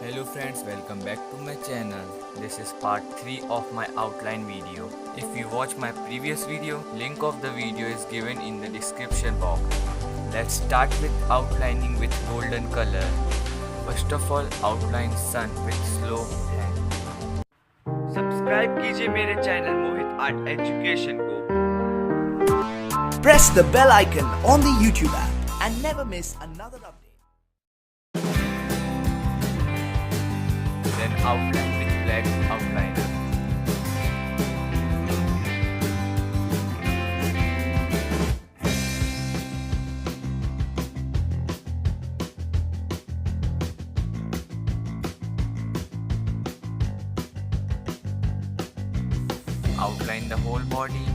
Hello friends, welcome back to my channel. This is part 3 of my outline video. If you watch my previous video, link of the video is given in the description box. Let's start with outlining with golden color. First of all, outline sun with slow hand. Subscribe कीजिए मेरे channel मोहित art education को. Press the bell icon on the YouTube app and never miss another update. Then outline with black outliner. Outline the whole body.